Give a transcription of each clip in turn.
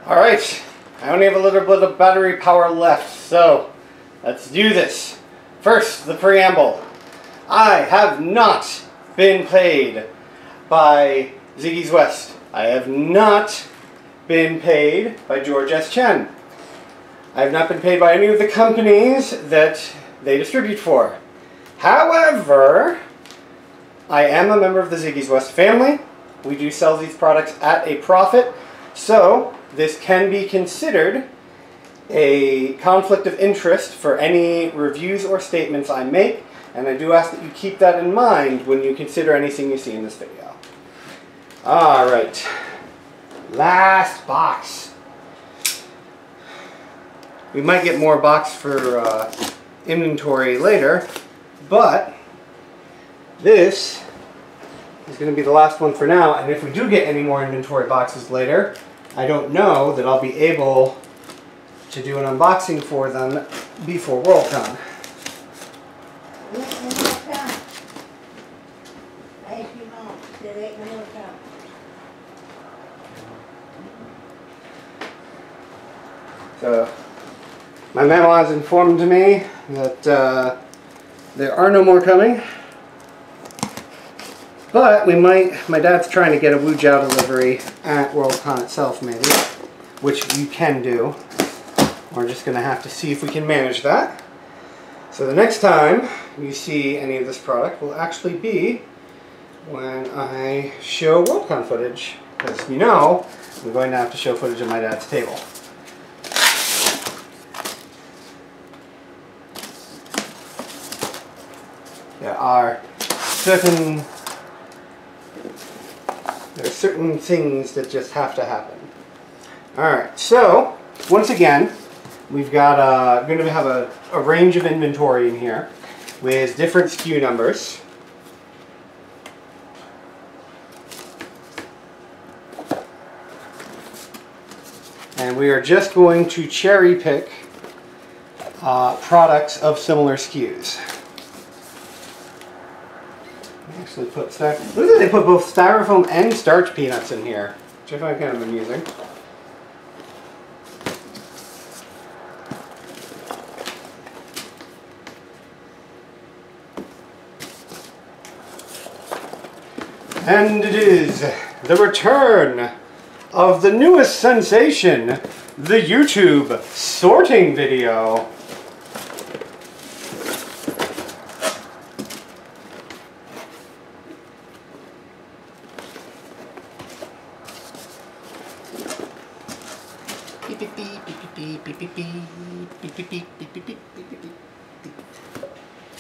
Alright, I only have a little bit of battery power left, so let's do this. First, the preamble. I have not been paid by Ziggy's West. I have not been paid by George S. Chen. I have not been paid by any of the companies that they distribute for. However, I am a member of the Ziggy's West family. We do sell these products at a profit, so this can be considered a conflict of interest for any reviews or statements I make, and I do ask that you keep that in mind when you consider anything you see in this video. Alright, last box. We might get more box for inventory later, but this is going to be the last one for now, and if we do get any more inventory boxes later, I don't know that I'll be able to do an unboxing for them before Worldcon. So, my mama has informed me that there are no more coming, but we might, my dad's trying to get a Wu Jiao delivery at Worldcon itself maybe, which you can do. We're just going to have to see if we can manage that. So the next time you see any of this product will actually be when I show Worldcon footage, because you know I'm going to have to show footage of my dad's table. There are certain things that just have to happen. Alright, so once again, we've got going to have a range of inventory in here with different SKU numbers. And we are just going to cherry pick products of similar SKUs. Actually put look at that, they put both styrofoam and starch peanuts in here, which I find kind of amusing. And it is the return of the newest sensation, the YouTube sorting video.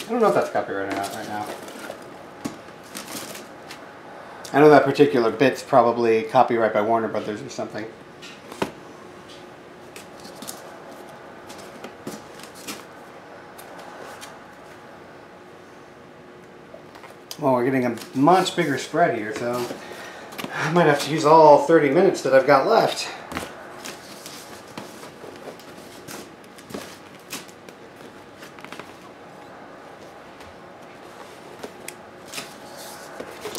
I don't know if that's copyrighted or not right now. I know that particular bit's probably copyright by Warner Brothers or something. Well, we're getting a much bigger spread here, so I might have to use all 30 minutes that I've got left.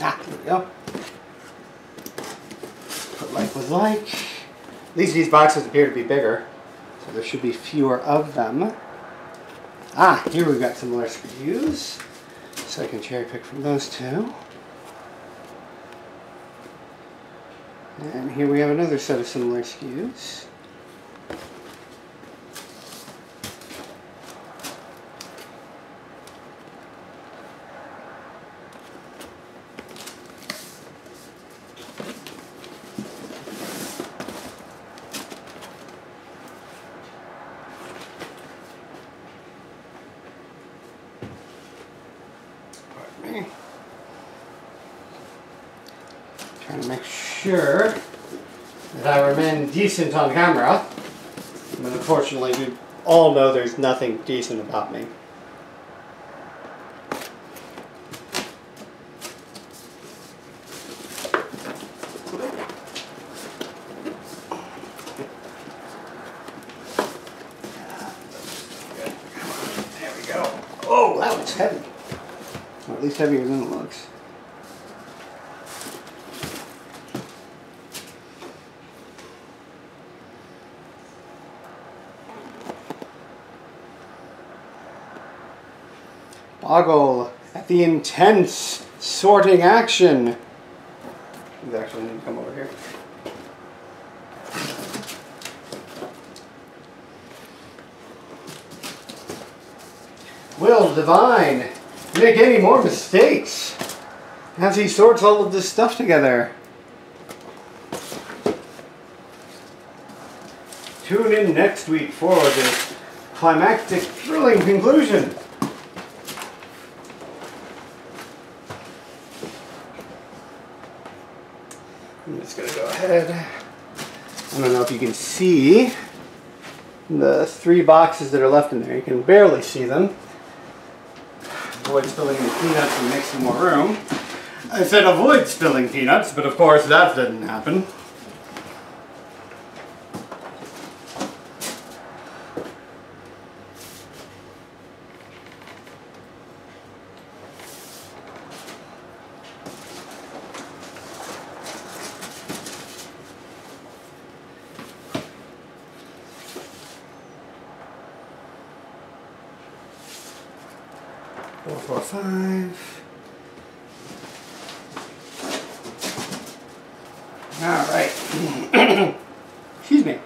Ah, here we go. Put like with like. At least these boxes appear to be bigger, so there should be fewer of them. Ah, here we've got similar SKUs, so I can cherry pick from those two. And here we have another set of similar SKUs. Trying to make sure that I remain decent on camera, but unfortunately we all know there's nothing decent about me. There we go. Oh, that was heavy. Or at least heavier than it looks. Boggle at the intense sorting action. You actually need to come over here. Will Divine make any more mistakes as he sorts all of this stuff together? Tune in next week for this climactic, thrilling conclusion. I'm just going to go ahead. I don't know if you can see the 3 boxes that are left in there. You can barely see them. Avoid spilling the peanuts and make some more room. I said avoid spilling peanuts, but of course that didn't happen. Four, 5. All right. Excuse me.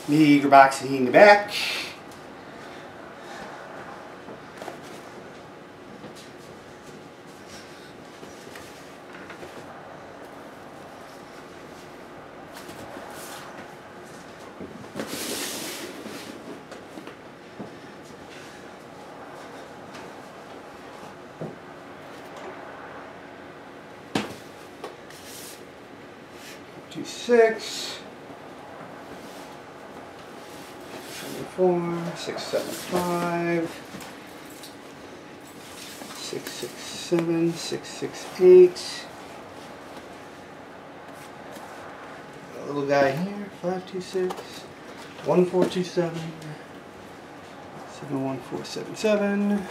Meager box in the back. Two, 6, 4, 6, 7, 5, 6, 6, 7, 6, 6, 8. A little guy here, 5, 2, 6, 1, 4, 2, 7, 7, 1, 4, 7, 7.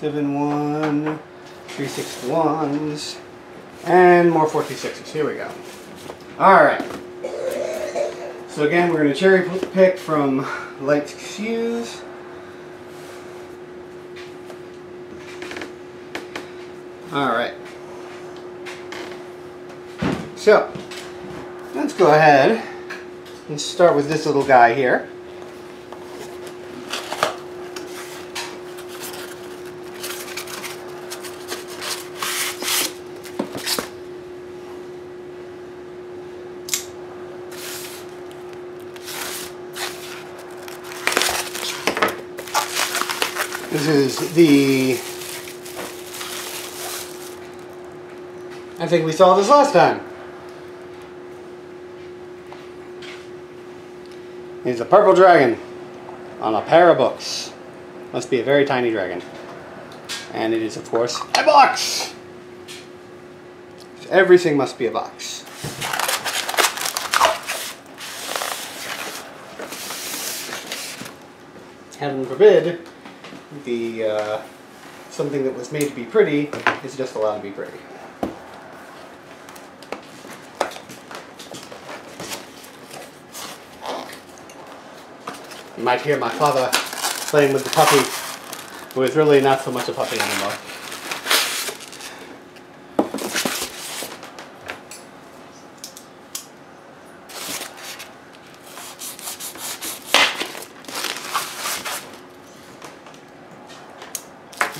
7, 1, 3, 6, 1s, and more 4, 2, 6s. Here we go. Alright. So again, we're going to cherry pick from light hues. Alright. So, let's go ahead and start with this little guy here. This is the, I think we saw this last time. It's a purple dragon on a pair of books. Must be a very tiny dragon. And it is, of course, a box! Everything must be a box. Heaven forbid, the something that was made to be pretty is just allowed to be pretty. You might hear my father playing with the puppy, who is really not so much a puppy anymore.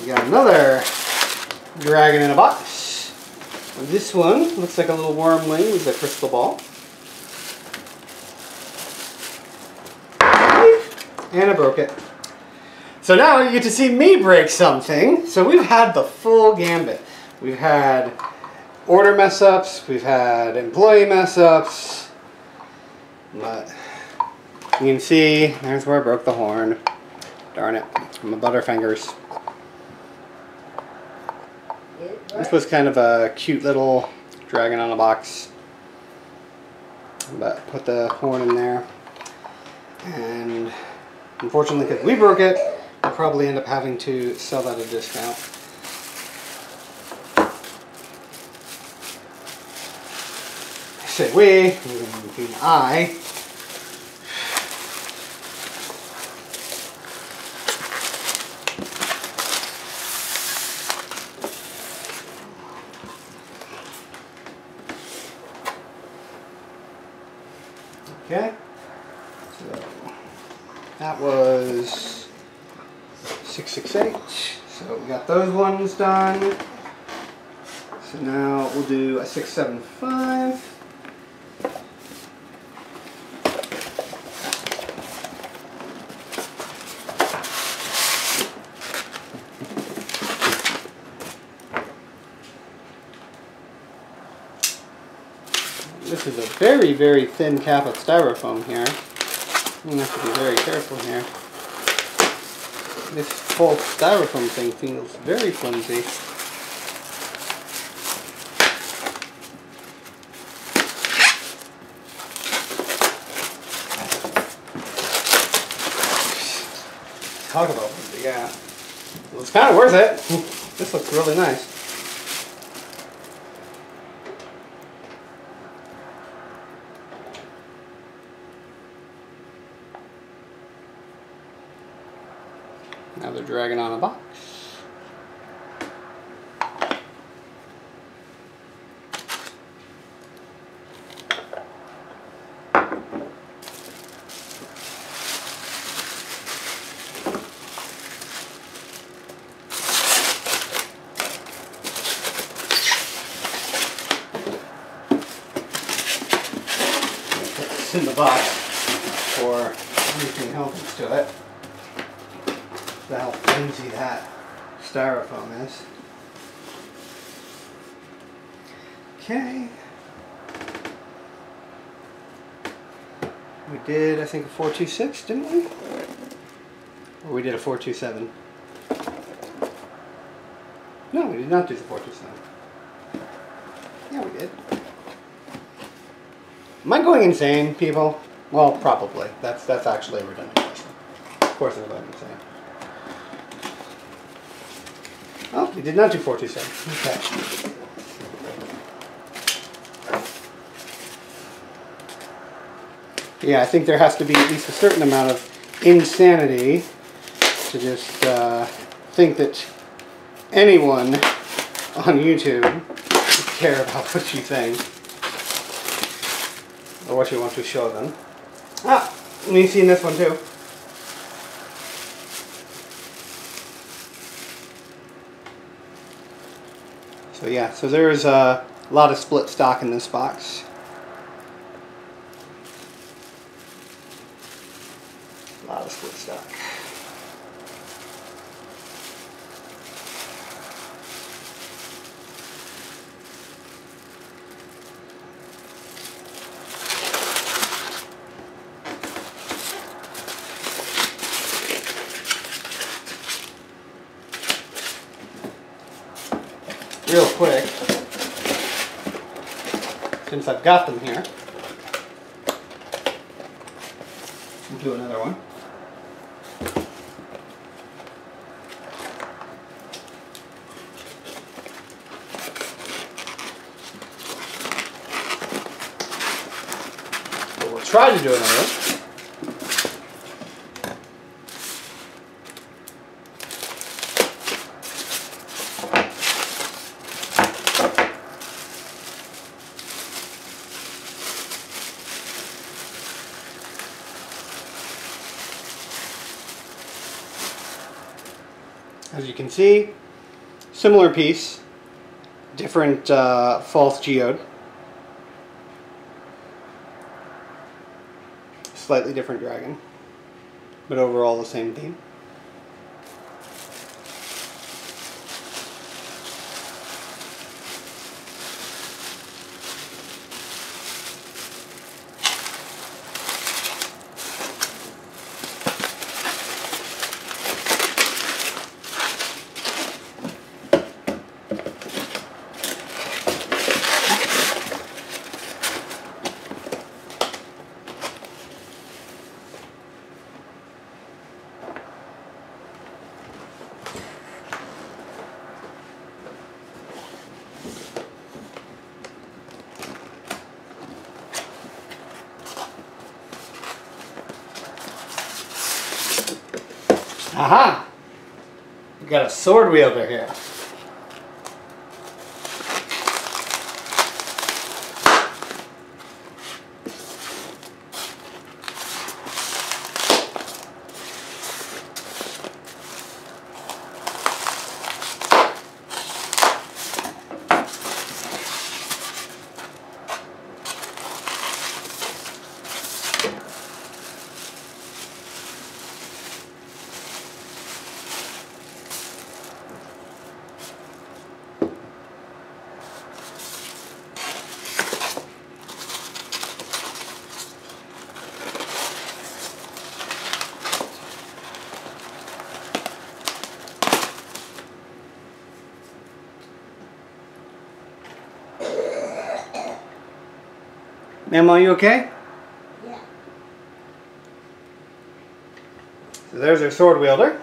We got another dragon in a box. This one looks like a little wormling with a crystal ball. And I broke it. So now you get to see me break something. So we've had the full gambit. We've had order mess ups, we've had employee mess ups. But you can see, there's where I broke the horn. Darn it, my butterfingers. This was kind of a cute little dragon on a box. But put the horn in there. And unfortunately, because we broke it, we'll probably end up having to sell that at a discount. say we, mean I. Okay, so that was 668. So we got those ones done. So now we'll do a 675. This is a very, very thin cap of styrofoam here. I'm going to have to be very careful here. This whole styrofoam thing feels very flimsy. Talk about flimsy, yeah. Well, it's kind of worth it. This looks really nice. Now they're dragging on a box. Put this in the box for anything happens to it. How flimsy that styrofoam is. Okay. We did, I think, a 426, didn't we? Or we did a 427. No, we did not do the 427. Yeah, we did. Am I going insane, people? Well, probably. That's actually a redundant question. Of course I'm going insane. Oh, we did not do 427. Okay. Yeah, I think there has to be at least a certain amount of insanity to just think that anyone on YouTube would care about what you think or what you want to show them. Ah, we've seen this one too. So yeah, so there's a lot of split stock in this box. A lot of split stock. Real quick, since I've got them here, I'll do another one. So we'll try to do another one. As you can see, similar piece, different false geode, slightly different dragon, but overall the same theme. Aha! We got a sword wielder here. Ma'am, are you okay? Yeah. So there's our sword wielder.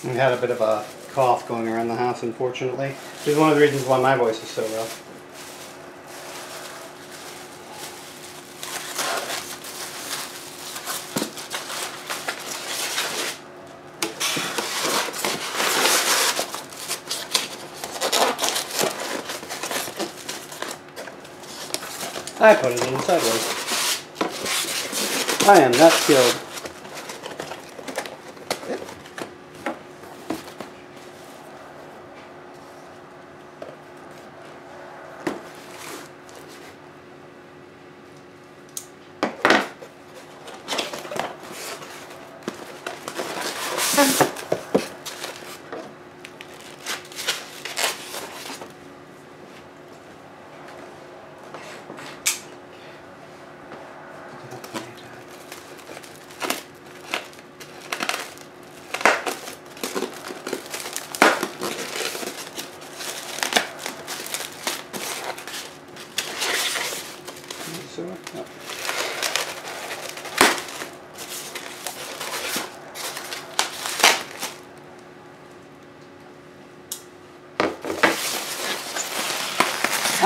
We had a bit of a cough going around the house, unfortunately. This is one of the reasons why my voice is so rough. I put it in sideways. I am not skilled.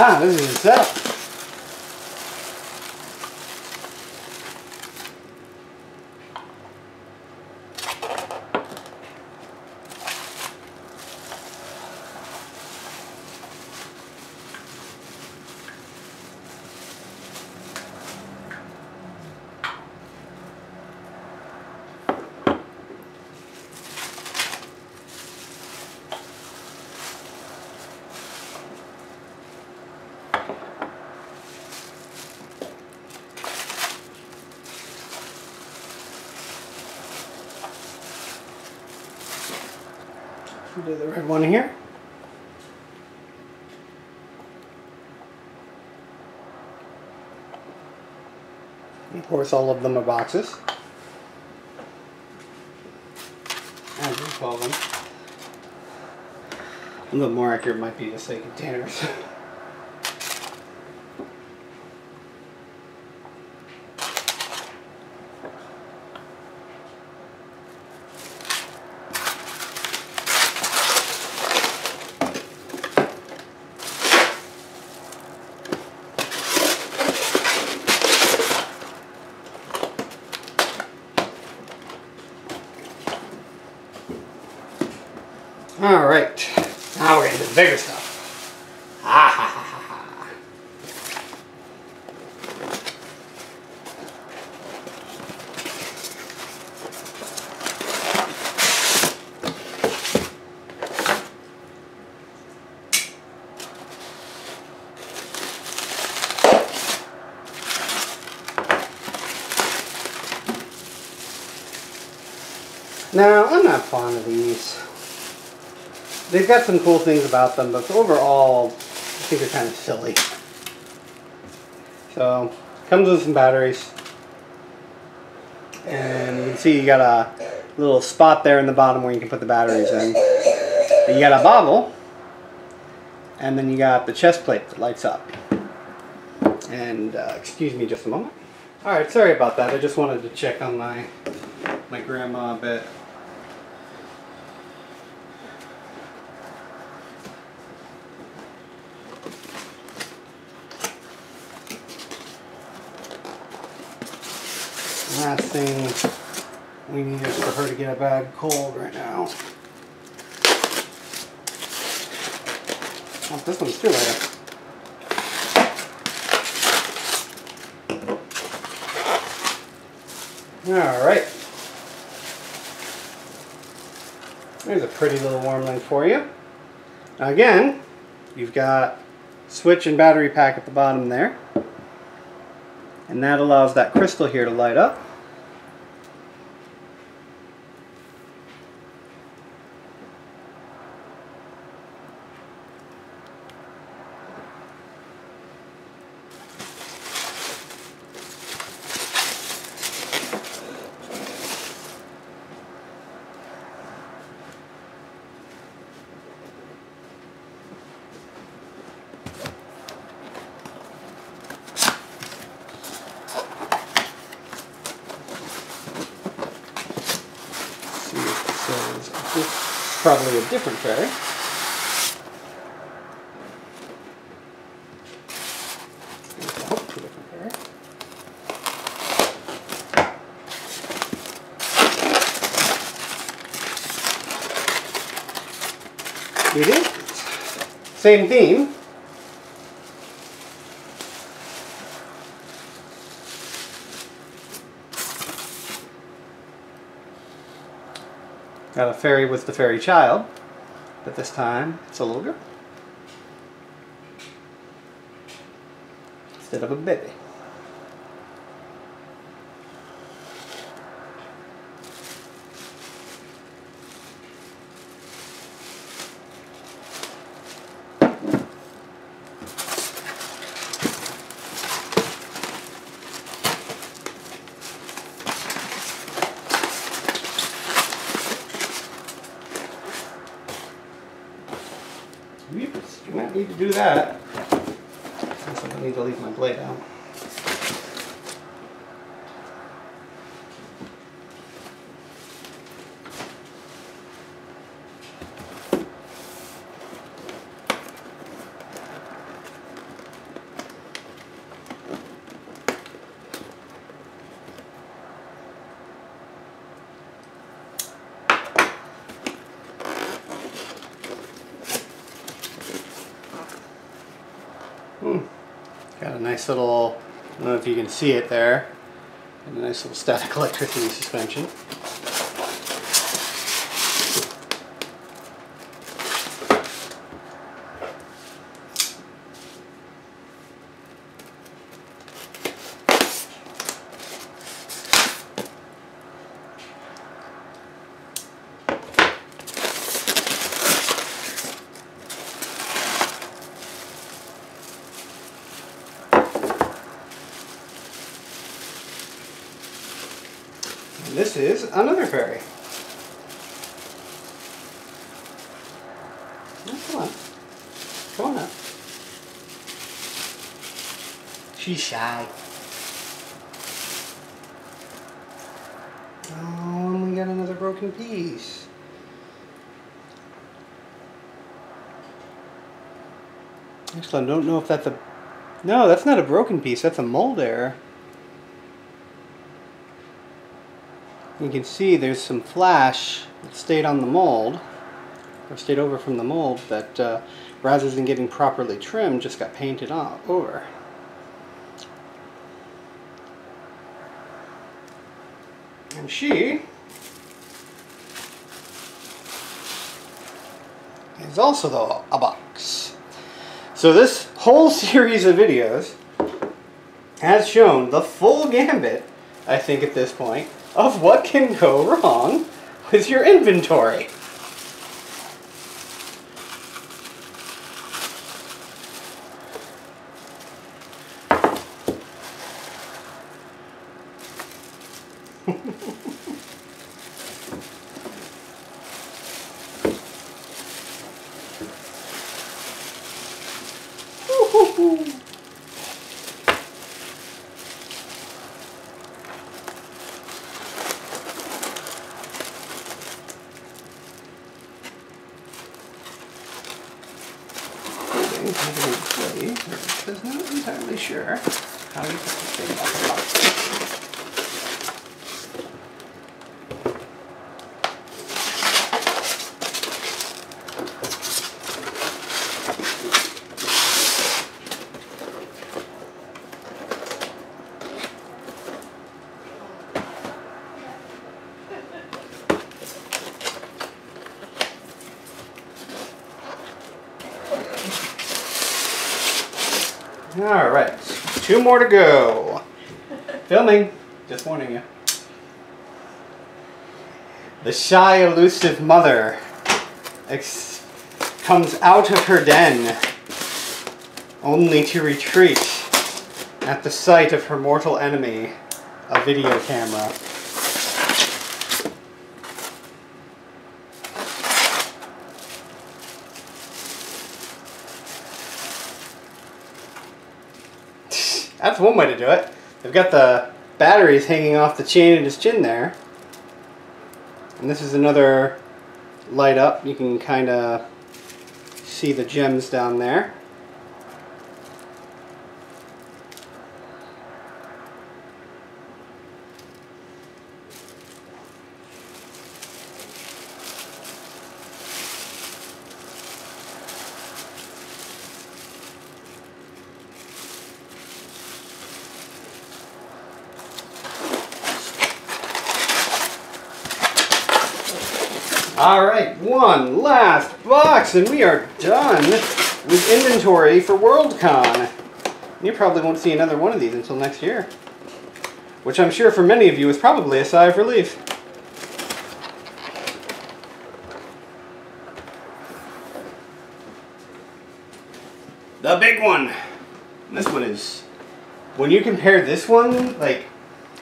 Ah, this is a setup. Do the red one here. Of course, all of them are boxes. As we call them. A little more accurate might be to say containers. Alright, now we're into the bigger stuff. Ah ha ha ha ha. Now, I'm not fond of these. They've got some cool things about them, but overall, I think they're kind of silly. So, comes with some batteries. And you can see you got a little spot there in the bottom where you can put the batteries in. And you got a bauble. And then you got the chest plate that lights up. And, excuse me just a moment. Alright, sorry about that. I just wanted to check on my my grandma a bit. Last thing we need is for her to get a bad cold right now. Oh, this one's too light. Alright. There's a pretty little warm link for you. Now again, you've got switch and battery pack at the bottom there. And that allows that crystal here to light up. This is probably a different fairy. It is. Same theme. Got a fairy with the fairy child, but this time it's a little girl instead of a baby. You might need to do that. Since I need to leave my blade out. Got a nice little, I don't know if you can see it there, and a nice little static electricity suspension. And this is another fairy. Oh, come on. Come on up. She's shy. Oh, and we got another broken piece. Actually, I don't know if that's a... No, that's not a broken piece. That's a mold error. You can see there's some flash that stayed on the mold, or stayed over from the mold, that rather than getting properly trimmed, just got painted on over. And she is also a box. So this whole series of videos has shown the full gambit, I think at this point, of what can go wrong with your inventory. sure how you put this thing back in the box. Alright, 2 more to go. Filming, just warning you. The shy, elusive mother comes out of her den, only to retreat at the sight of her mortal enemy, a video camera. That's one way to do it. They've got the batteries hanging off the chain in his chin there. And this is another light up. You can kind of see the gems down there. Alright, one last box and we are done with inventory for Worldcon. You probably won't see another one of these until next year. Which I'm sure for many of you is probably a sigh of relief. The big one! This one is... When you compare this one, like,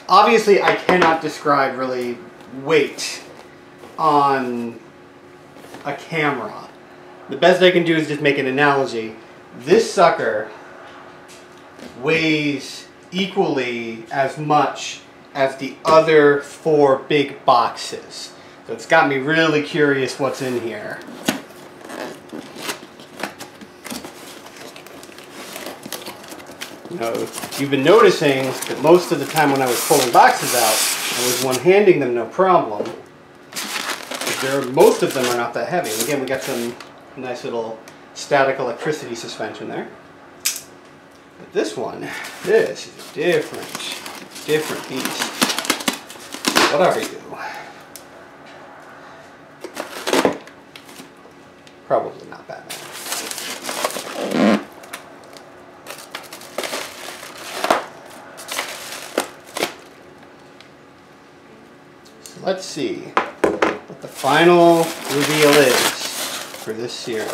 obviously I cannot describe really weight on a camera. The best I can do is just make an analogy. This sucker weighs equally as much as the other 4 big boxes. So it's got me really curious what's in here. You know, you've been noticing that most of the time when I was pulling boxes out, I was one-handing them no problem. Most of them are not that heavy. And again, we got some nice little static electricity suspension there. But this one, this is a different beast. What are you? Probably not Batman. So let's see what the final reveal is for this series.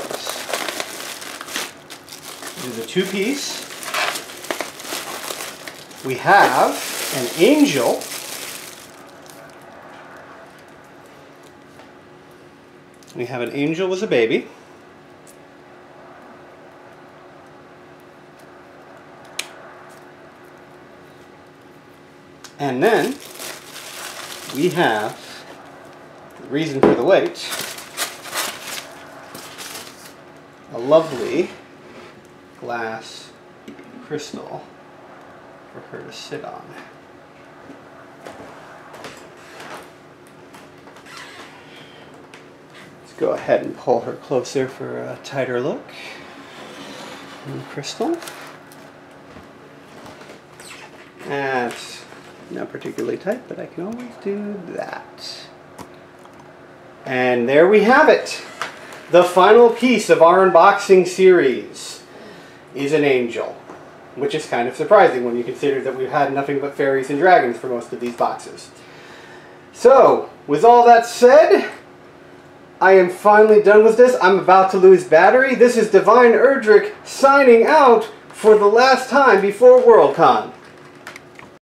This is a 2-piece. We have an angel. We have an angel as a baby. And then we have the reason for the wait, a lovely glass crystal for her to sit on. Let's go ahead and pull her closer for a tighter look. And the crystal. That's not particularly tight, but I can always do that. And there we have it. The final piece of our unboxing series is an angel, which is kind of surprising when you consider that we've had nothing but fairies and dragons for most of these boxes. So, with all that said, I am finally done with this. I'm about to lose battery. This is Divine Erdrick signing out for the last time before Worldcon.